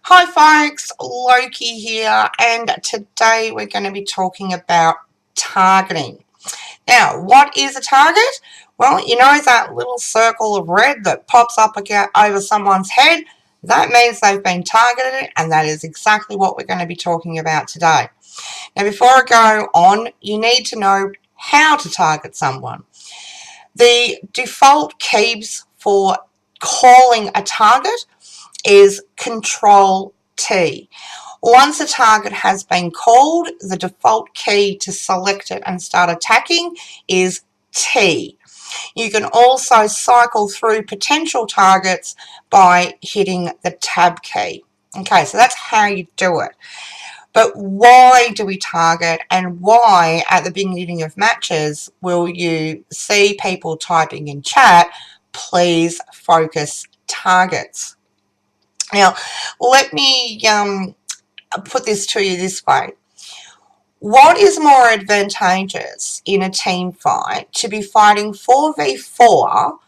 Hi folks, Loki here, and today we're going to be talking about targeting. Now, what is a target? Well, you know that little circle of red that pops up over someone's head? That means they've been targeted, and that is exactly what we're going to be talking about today. Now, before I go on, you need to know how to target someone. The default keys for calling a target is Ctrl T. Once a target has been called, the default key to select it and start attacking is T. You can also cycle through potential targets by hitting the tab key. Okay, so that's how you do it. But why do we target, and why at the beginning of matches will you see people typing in chat, please focus targets? Now, let me put this to you this way. What is more advantageous in a team fight, to be fighting 4v4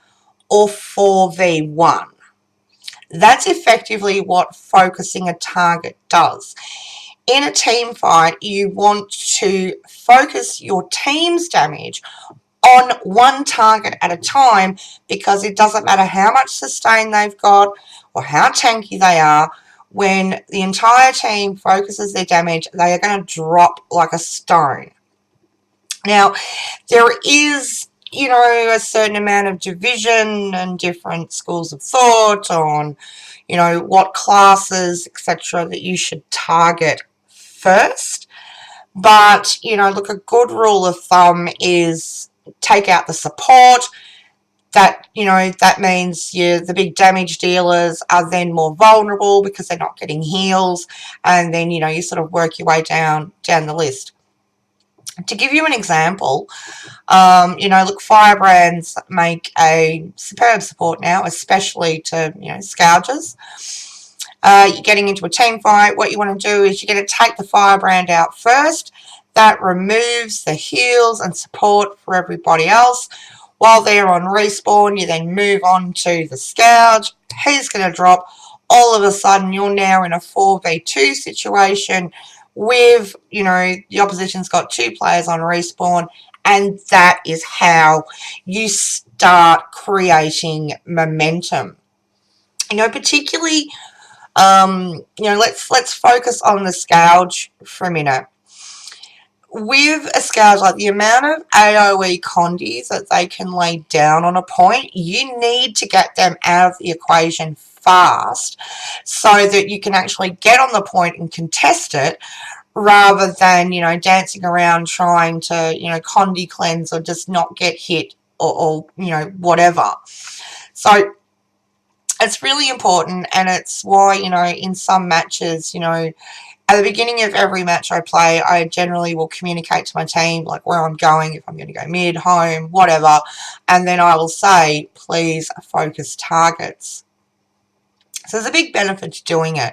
or 4v1? That's effectively what focusing a target does. In a team fight, you want to focus your team's damage on one target at a time, because it doesn't matter how much sustain they've got or how tanky they are. When the entire team focuses their damage, they are going to drop like a stone. Now, there is, a certain amount of division and different schools of thought on, what classes, etc., that you should target first. But, look, a good rule of thumb is take out the support. That means the big damage dealers are then more vulnerable because they're not getting heals, and then you sort of work your way down the list. To give you an example, look, firebrands make a superb support now, especially to scourgers. You're getting into a team fight. What you want to do is you're going to take the firebrand out first. That removes the heals and support for everybody else. While they're on respawn, you then move on to the scourge. He's going to drop. All of a sudden, you're now in a 4v2 situation with, the opposition's got 2 players on respawn, and that is how you start creating momentum. Particularly, let's focus on the scourge for a minute. With a scourge, like the amount of AoE condies that they can lay down on a point, you need to get them out of the equation fast so that you can actually get on the point and contest it, rather than, dancing around trying to, condi cleanse or just not get hit or whatever. So it's really important, and it's why, in some matches, at the beginning of every match I play, I generally will communicate to my team, like, where I'm going, if I'm going to go mid, home, whatever, and then I will say, please focus targets. So there's a big benefit to doing it.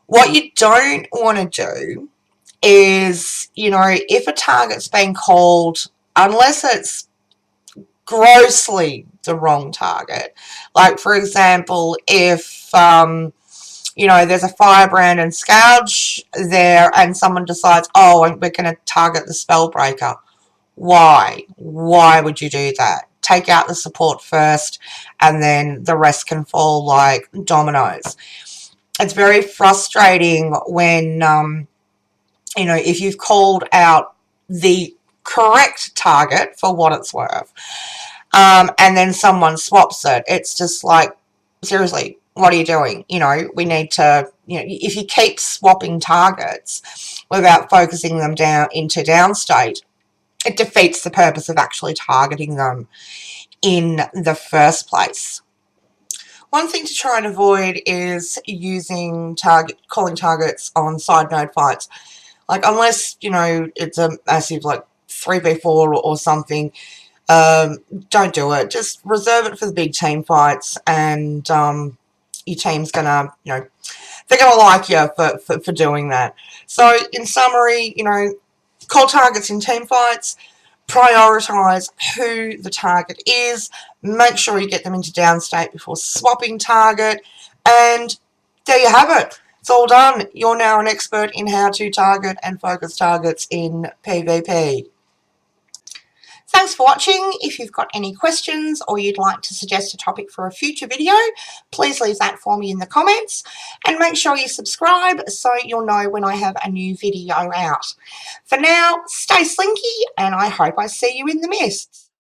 What you don't want to do is, if a target's been called, unless it's grossly the wrong target, like, for example, if there's a firebrand and scourge there, and someone decides, oh, we're going to target the spellbreaker. Why would you do that? Take out the support first, and then the rest can fall like dominoes. It's very frustrating when if you've called out the correct target for what it's worth, and then someone swaps it. It's just like, seriously, what are you doing? We need to, if you keep swapping targets without focusing them down into downstate, it defeats the purpose of actually targeting them in the first place. One thing to try and avoid is using calling targets on side node fights. Like, unless, it's a massive, like, 3v4 or something, don't do it. Just reserve it for the big team fights, and your team's gonna, they're gonna like you for doing that. So, in summary, call targets in team fights, prioritize who the target is, make sure you get them into downstate before swapping target, and there you have it. It's all done. You're now an expert in how to target and focus targets in PvP. Thanks for watching. If you've got any questions or you'd like to suggest a topic for a future video, please leave that for me in the comments, and make sure you subscribe so you'll know when I have a new video out. For now, stay slinky, and I hope I see you in the mist.